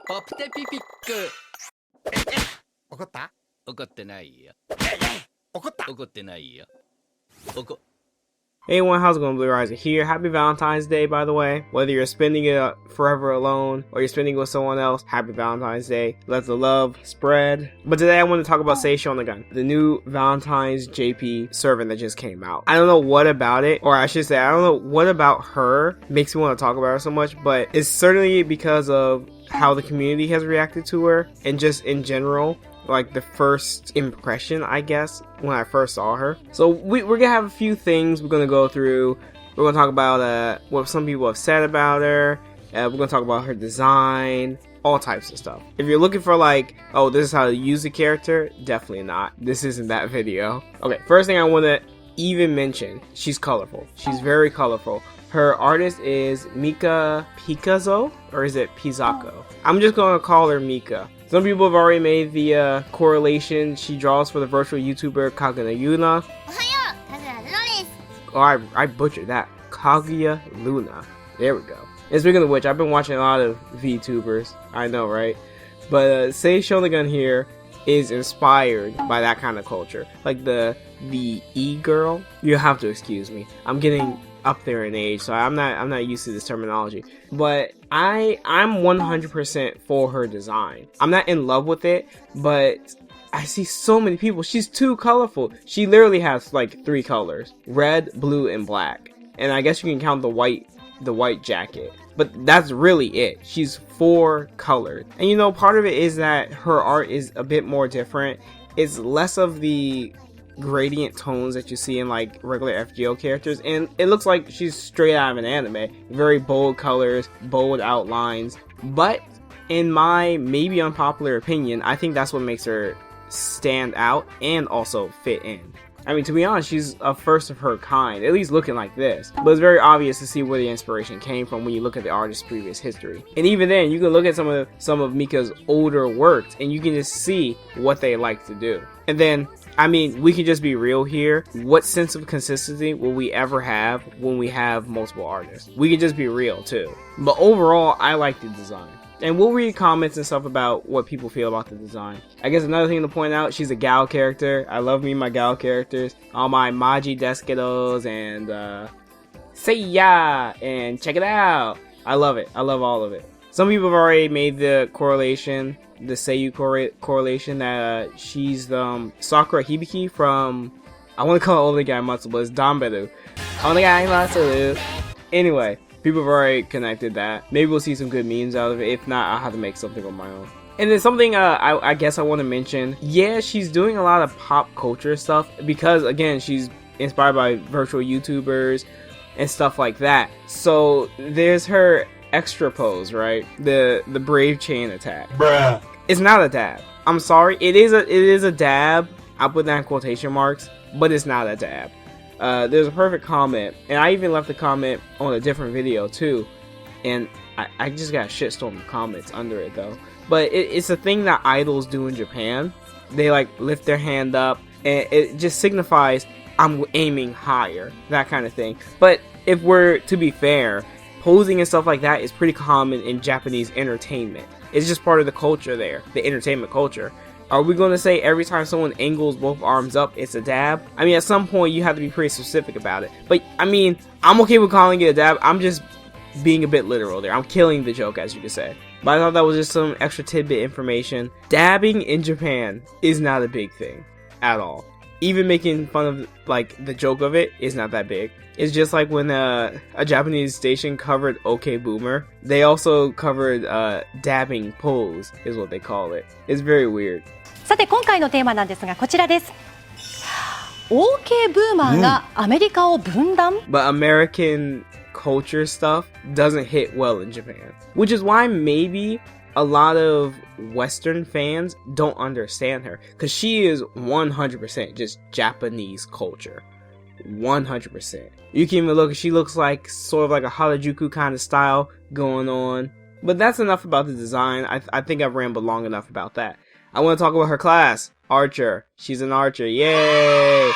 ポプテピピック。怒った？怒ってないよ。怒った？怒ってないよ。Hey everyone, how's it going? Blue Rising here. Happy Valentine's Day, by the way. Whether you're spending it forever alone or you're spending it with someone else, happy Valentine's Day. Let the love spread. But today I want to talk about Sei Shonagon, the new Valentine's JP servant that just came out. I don't know what about it, or I should say, I don't know what about her makes me want to talk about her so much, but it's certainly because of how the community has reacted to her and just in general. Like the first impression, I guess, when I first saw her. So we're gonna have a few things we're gonna go through. We're gonna talk about what some people have said about her. We're gonna talk about her design, all types of stuff. If you're looking for like, oh, this is how to use a character, definitely not. This isn't that video. Okay, first thing I want to even mention, she's colorful. She's very colorful. Her artist is Mika Picazo, or is it Pizzaco? I'm just gonna call her Mika. Some people have already made the correlation she draws for the virtual YouTuber Kaguya Luna. Oh, I butchered that. Kaguya Luna. There we go. And speaking of which, I've been watching a lot of VTubers. I know, right? But Sei Shonagon here is inspired by that kind of culture. Like the e-girl. You have to excuse me. I'm getting up there in age, so I'm not used to this terminology, but I'm 100% for her design. I'm not in love with it, but I see so many people. She's too colorful. She literally has like 3 colors: red, blue, and black. And I guess you can count the white jacket, but that's really it. She's 4 colored. And you know, part of it is that her art is a bit more different. It's less of the gradient tones that you see in like regular FGO characters, and it looks like she's straight out of an anime. Very bold colors, bold outlines, but in my maybe unpopular opinion, I think that's what makes her stand out and also fit in. I mean, to be honest, she's a first of her kind, at least looking like this. But it's very obvious to see where the inspiration came from when you look at the artist's previous history. And even then, you can look at some of Mika's older works, and you can just see what they like to do. And then, I mean, we can just be real here. What sense of consistency will we ever have when we have multiple artists? We can just be real too. But overall, I like the design. And we'll read comments and stuff about what people feel about the design. I guess another thing to point out, she's a gal character. I love me my gal characters. All my Maji Deskedos and Say Ya and check it out. I love it. I love all of it. Some people have already made the correlation, the Seiyu correlation that she's the Sakura Hibiki from, I want to call it Onegai Matsu, but it's Danberu. Onegai Matsu. Anyway, people have already connected that. Maybe we'll see some good memes out of it. If not, I'll have to make something on my own. And then something I guess I want to mention. Yeah, she's doing a lot of pop culture stuff because, again, she's inspired by virtual YouTubers and stuff like that. So there's her extra pose, right? The brave chain attack. Bruh. It's not a dab. I'm sorry. It is a dab. I'll put that in quotation marks, but it's not a dab. There's a perfect comment, and I even left a comment on a different video too, and I just got a shitstorm of comments under it though. But it's a thing that idols do in Japan. They like lift their hand up, and it just signifies I'm aiming higher, that kind of thing. But if we're to be fair, posing and stuff like that is pretty common in Japanese entertainment. It's just part of the culture there, the entertainment culture. Are we going to say every time someone angles both arms up, it's a dab? I mean, at some point, you have to be pretty specific about it. But, I mean, I'm okay with calling it a dab. I'm just being a bit literal there. I'm killing the joke, as you could say. But I thought that was just some extra tidbit information. Dabbing in Japan is not a big thing at all. Even making fun of, like, the joke of it is not that big. It's just like when a Japanese station covered OK Boomer. They also covered dabbing pose, is what they call it. It's very weird. さて今回のテーマなんですがこちらです。OK ブーマーがアメリカを分断 But American culture stuff doesn't hit well in Japan. Which is why maybe a lot of Western fans don't understand her. Because she is 100% just Japanese culture. 100%. You can even look, she looks like sort of like a Harajuku kind of style going on. But that's enough about the design. I think I've rambled long enough about that. I want to talk about her class, Archer. She's an archer. Yay!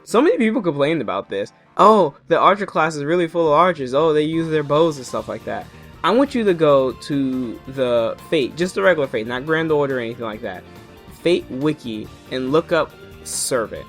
So many people complained about this. Oh, the archer class is really full of archers. Oh, they use their bows and stuff like that. I want you to go to the Fate, just the regular Fate, not Grand Order or anything like that. Fate Wiki and look up servant.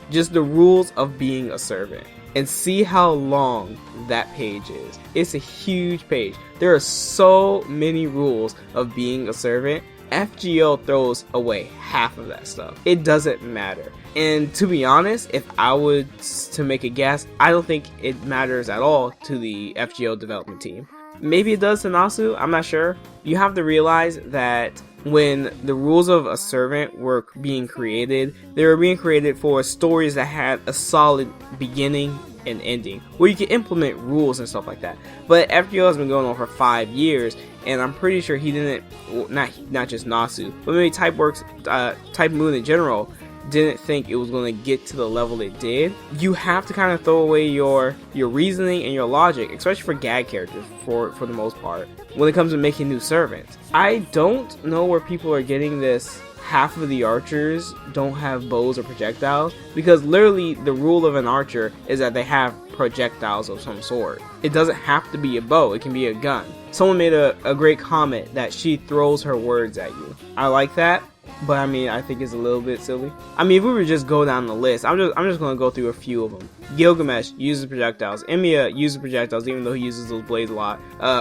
Just the rules of being a servant. And see how long that page is. It's a huge page. There are so many rules of being a servant. FGO throws away half of that stuff. It doesn't matter. And to be honest, if I was to make a guess, I don't think it matters at all to the FGO development team. Maybe it does to Nasu, I'm not sure. You have to realize that when the rules of a servant were being created, they were being created for stories that had a solid beginning and ending, where you can implement rules and stuff like that. But FGO has been going on for 5 years, and I'm pretty sure he didn't, well, not just Nasu, but maybe Type Moon in general, didn't think it was going to get to the level it did. You have to kind of throw away your reasoning and your logic, especially for gag characters for the most part, when it comes to making new servants. I don't know where people are getting this half of the archers don't have bows or projectiles, because literally the rule of an archer is that they have projectiles of some sort. It doesn't have to be a bow, it can be a gun. Someone made a great comment that she throws her words at you. I like that, but I mean, I think it's a little bit silly. I mean, if we were just go down the list, I'm just gonna go through a few of them. Gilgamesh uses projectiles. Emiya uses projectiles, even though he uses those blades a lot.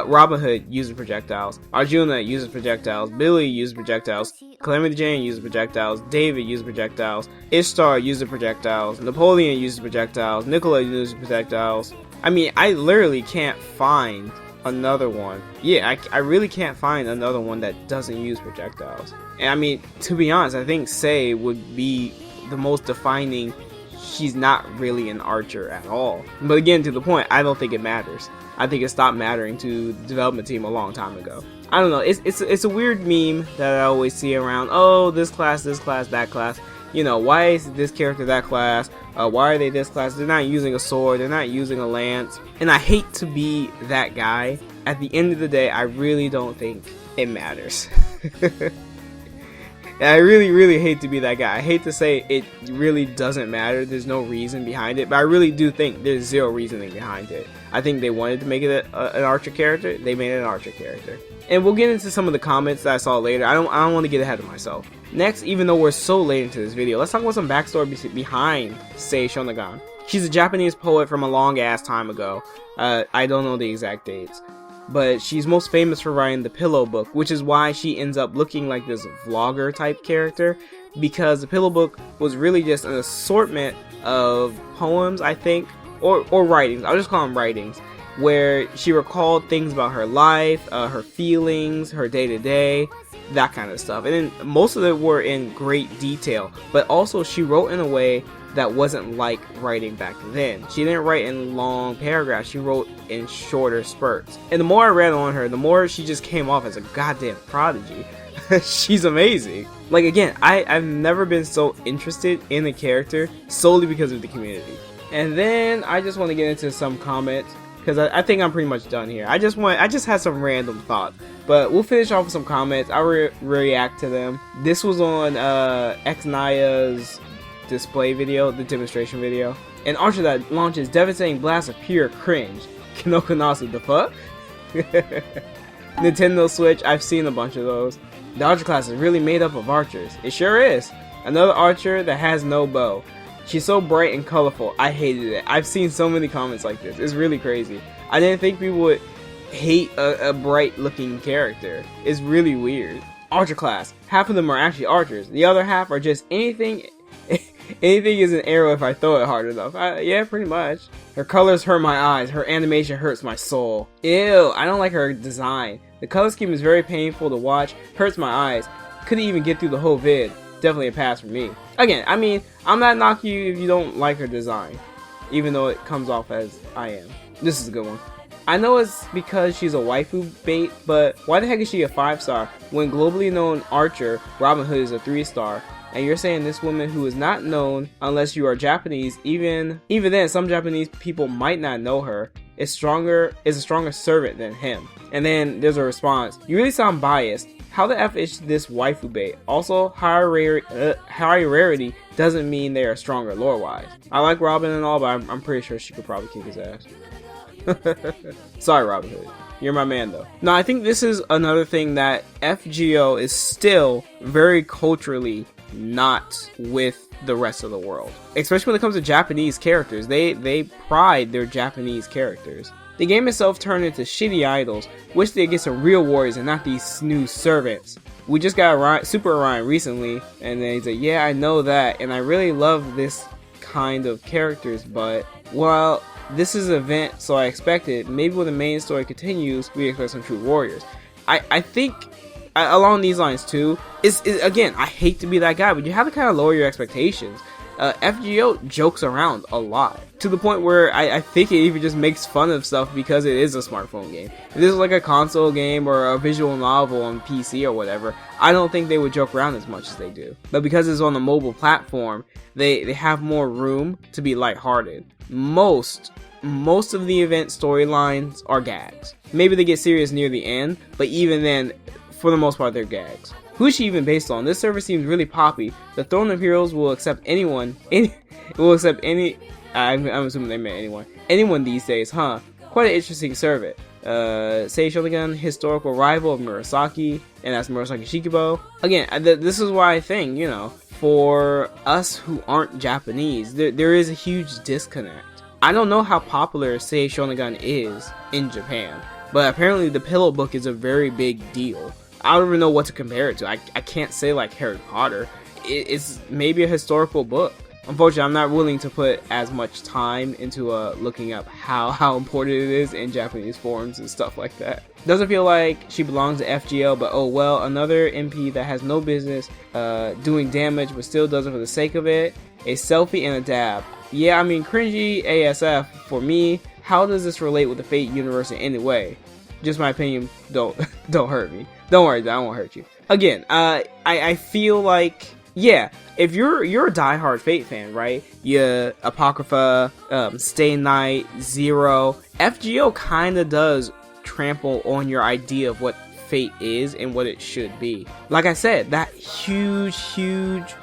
Robin Hood uses projectiles. Arjuna uses projectiles. Billy uses projectiles. Calamity Jane uses projectiles. David uses projectiles. Ishtar uses projectiles. Napoleon uses projectiles. Nicola uses projectiles. I mean, I literally can't find another one. Yeah, I really can't find another one that doesn't use projectiles. And I mean, to be honest, I think Sei would be the most defining. She's not really an archer at all. But again, to the point, I don't think it matters. I think it stopped mattering to the development team a long time ago. I don't know, it's a weird meme that I always see around. Oh, this class, that class. You know, why is this character that class? Why are they this class? They're not using a sword, they're not using a lance. And I hate to be that guy. At the end of the day, I really don't think it matters. And I really hate to be that guy. I hate to say it really doesn't matter, there's no reason behind it, but I really do think there's zero reasoning behind it. I think they wanted to make it an archer character, they made it an archer character. And we'll get into some of the comments that I saw later. I don't want to get ahead of myself. Next, even though we're so late into this video, let's talk about some backstory behind Sei Shonagon. She's a Japanese poet from a long ass time ago. I don't know the exact dates. But she's most famous for writing the Pillow Book, which is why she ends up looking like this vlogger type character, because the Pillow Book was really just an assortment of poems, I think, or writings. I'll just call them writings, where she recalled things about her life, her feelings, her day-to-day, that kind of stuff. And then most of it were in great detail, but also she wrote in a way that wasn't like writing back then. She didn't write in long paragraphs, she wrote in shorter spurts. And the more I read on her, the more she just came off as a goddamn prodigy. She's amazing. Like, again, I've never been so interested in a character solely because of the community. And then I just want to get into some comments, because I think I'm pretty much done here. I just had some random thoughts, but we'll finish off with some comments. I'll react to them. This was on Xnaya's display video, the demonstration video. An archer that launches devastating blasts of pure cringe. Kinoko Nasu, the fuck? Nintendo Switch, I've seen a bunch of those. The archer class is really made up of archers. It sure is. Another archer that has no bow. She's so bright and colorful. I hated it. I've seen so many comments like this. It's really crazy. I didn't think people would hate a bright looking character. It's really weird. Archer class. Half of them are actually archers. The other half are just anything. Anything is an arrow if I throw it hard enough. Yeah, pretty much. Her colors hurt my eyes. Her animation hurts my soul. Ew, I don't like her design. The color scheme is very painful to watch. Hurts my eyes. Couldn't even get through the whole vid. Definitely a pass for me. Again, I mean, I'm not knocking you if you don't like her design, even though it comes off as I am. This is a good one. I know it's because she's a waifu bait, but why the heck is she a 5-star when globally known archer Robin Hood is a 3-star? And you're saying this woman who is not known unless you are Japanese, even then some Japanese people might not know her, is a stronger servant than him. And then there's a response. You really sound biased. How the F is this waifu bait? Also, high rarity doesn't mean they are stronger lore-wise. I like Robin and all, but I'm pretty sure she could probably kick his ass. Sorry, Robin Hood. You're my man though. No, I think this is another thing that FGO is still very culturally not with the rest of the world. Especially when it comes to Japanese characters. They pride their Japanese characters. The game itself turned into shitty idols. Wish they'd get some real warriors and not these new servants. We just got Orion, Super Orion recently, and then he's like, yeah, I know that, and I really love this kind of characters, but, well, this is an event, so I expected, maybe when the main story continues, we expect some true warriors. I think, along these lines too, is again, I hate to be that guy, but you have to kind of lower your expectations. FGO jokes around a lot, to the point where I think it even just makes fun of stuff because it is a smartphone game. If this is like a console game or a visual novel on PC or whatever, I don't think they would joke around as much as they do. But because it's on a mobile platform, they have more room to be lighthearted. Most of the event storylines are gags. Maybe they get serious near the end, but even then, for the most part, they're gags. Who's she even based on? This server seems really poppy. The Throne of Heroes will accept anyone. I'm assuming they meant anyone. Anyone these days, huh? Quite an interesting server. Sei Shonagon, historical rival of Murasaki, and that's Murasaki Shikibo. Again, this is why I think, you know, for us who aren't Japanese, there is a huge disconnect. I don't know how popular Sei Shonagon is in Japan, but apparently the Pillow Book is a very big deal. I don't even know what to compare it to. I can't say like Harry Potter. It's maybe a historical book. Unfortunately, I'm not willing to put as much time into looking up how important it is in Japanese forums and stuff like that. Doesn't feel like she belongs to FGO, but oh well, another MP that has no business doing damage but still does it for the sake of it. A selfie and a dab. Yeah, I mean, cringy ASF for me. How does this relate with the Fate universe in any way? Just my opinion, don't hurt me. Don't worry, I won't hurt you. Again, I feel like, yeah, if you're a diehard Fate fan, right? Yeah, Apocrypha, Stay Night, Zero, FGO kinda does trample on your idea of what Fate is and what it should be. Like I said, that huge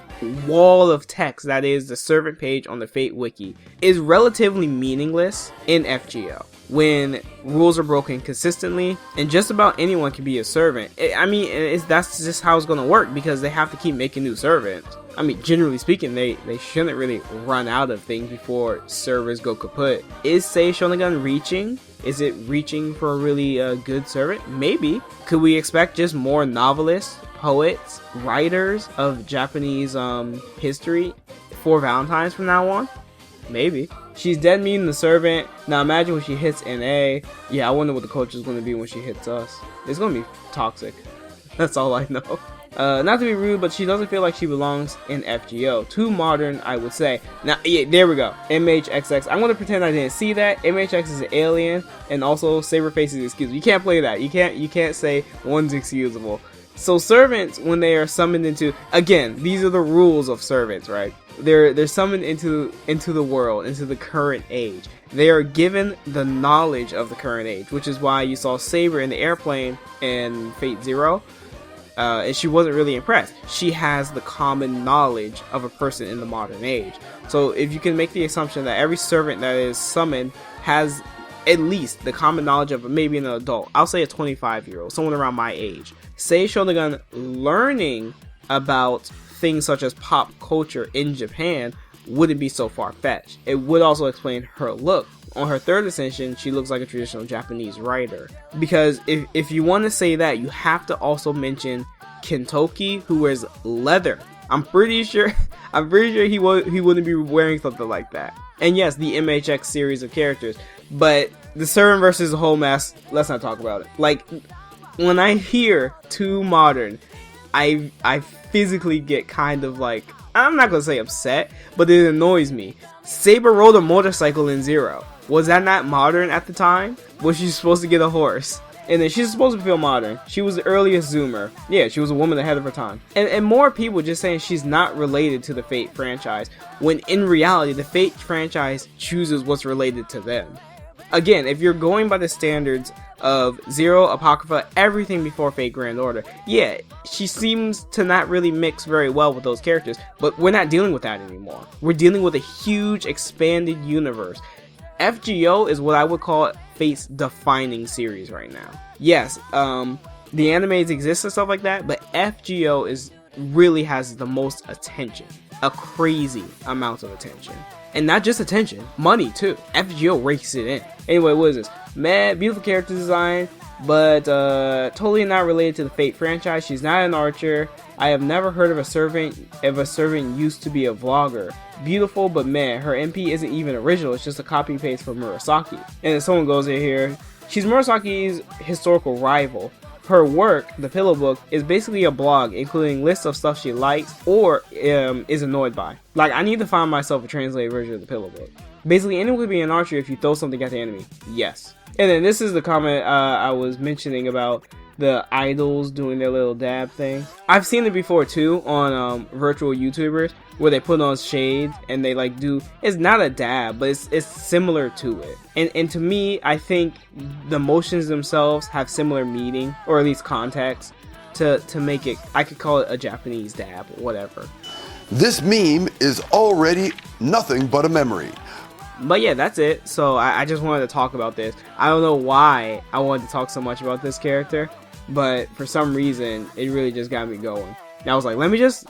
wall of text that is the servant page on the Fate wiki is relatively meaningless in FGO. When rules are broken consistently, and just about anyone can be a servant. That's just how it's going to work, because they have to keep making new servants. I mean, generally speaking, they shouldn't really run out of things before servers go kaput. Is Sei Shonagon reaching? Is it reaching for a really good servant? Maybe. Could we expect just more novelists, poets, writers of Japanese history for Valentine's from now on? Maybe. She's dead mean the servant. Now imagine when she hits NA. Yeah, I wonder what the culture is going to be when she hits us. It's going to be toxic. That's all I know. Not to be rude, but she doesn't feel like she belongs in FGO. Too modern, I would say. Now, yeah, there we go. MHXX. I'm going to pretend I didn't see that. MHX is an alien, and also Saberface is excusable. You can't play that. You can't say one's excusable. So servants, when they are summoned into, again, these are the rules of servants, right? They're summoned into the world, into the current age. They are given the knowledge of the current age, which is why you saw Saber in the airplane in Fate Zero, and she wasn't really impressed. She has the common knowledge of a person in the modern age. So if you can make the assumption that every servant that is summoned has at least the common knowledge of maybe an adult, I'll say a 25-year-old, someone around my age. Sei Shonagon learning about things such as pop culture in Japan wouldn't be so far-fetched. It would also explain her look. On her third ascension, she looks like a traditional Japanese writer. Because if you want to say that, you have to also mention Kentoki, who wears leather. I'm pretty sure he wouldn't be wearing something like that. And yes, the MHX series of characters. But the servant versus the whole mess, let's not talk about it. Like, when I hear too modern, I physically get kind of like, I'm not gonna say upset, but it annoys me. Saber rode a motorcycle in Zero. Was that not modern at the time? Was she supposed to get a horse? And then she's supposed to feel modern. She was the earliest Zoomer. Yeah, she was a woman ahead of her time. And more people just saying she's not related to the Fate franchise, when in reality, the Fate franchise chooses what's related to them. Again, if you're going by the standards of Zero, Apocrypha, everything before Fate Grand Order, yeah, she seems to not really mix very well with those characters, but we're not dealing with that anymore. We're dealing with a huge expanded universe. FGO is what I would call Fate's defining series right now. Yes, the animes exist and stuff like that, but FGO really has the most attention, a crazy amount of attention. And not just attention, money too. FGO rakes it in. Anyway, what is this? Mad, beautiful character design, but totally not related to the Fate franchise. She's not an archer. I have never heard of a servant used to be a vlogger. Beautiful, but man, her MP isn't even original. It's just a copy paste from Murasaki. And then someone goes in here. She's Murasaki's historical rival. Her work, the Pillow Book, is basically a blog including lists of stuff she likes or is annoyed by. Like, I need to find myself a translated version of the Pillow Book. Basically, anyone could be an archer if you throw something at the enemy. Yes. And then this is the comment I was mentioning about the idols doing their little dab thing. I've seen it before too on virtual YouTubers where they put on shades and they like do, it's not a dab, but it's similar to it. And to me, I think the motions themselves have similar meaning, or at least context, to make it, I could call it a Japanese dab, whatever. This meme is already nothing but a memory. But yeah, that's it. So I just wanted to talk about this. I don't know why I wanted to talk so much about this character, but for some reason it really just got me going. And I was like, let me just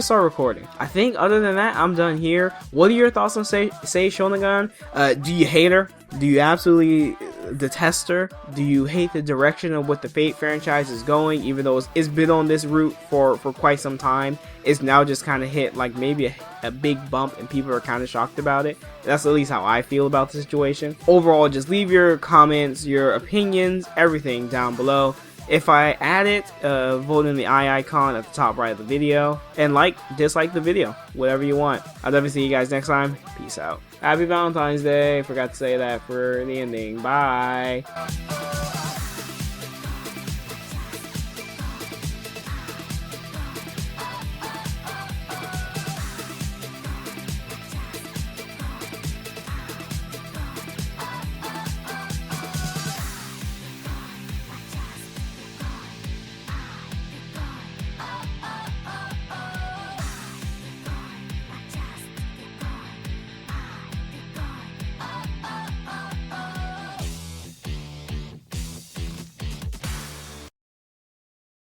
start recording. I think other than that, I'm done here. What are your thoughts on Sei Shonagon? Do you hate her? Do you absolutely detest her? Do you hate the direction of what the Fate franchise is going, even though it's been on this route for quite some time? It's now just kind of hit like maybe a big bump and people are kind of shocked about it. That's at least how I feel about the situation. Overall, just leave your comments, your opinions, everything down below. If I add it, vote in the eye icon at the top right of the video, and dislike the video, whatever you want. I'll definitely see you guys next time. Peace out. Happy Valentine's Day. Forgot to say that for the ending. Bye.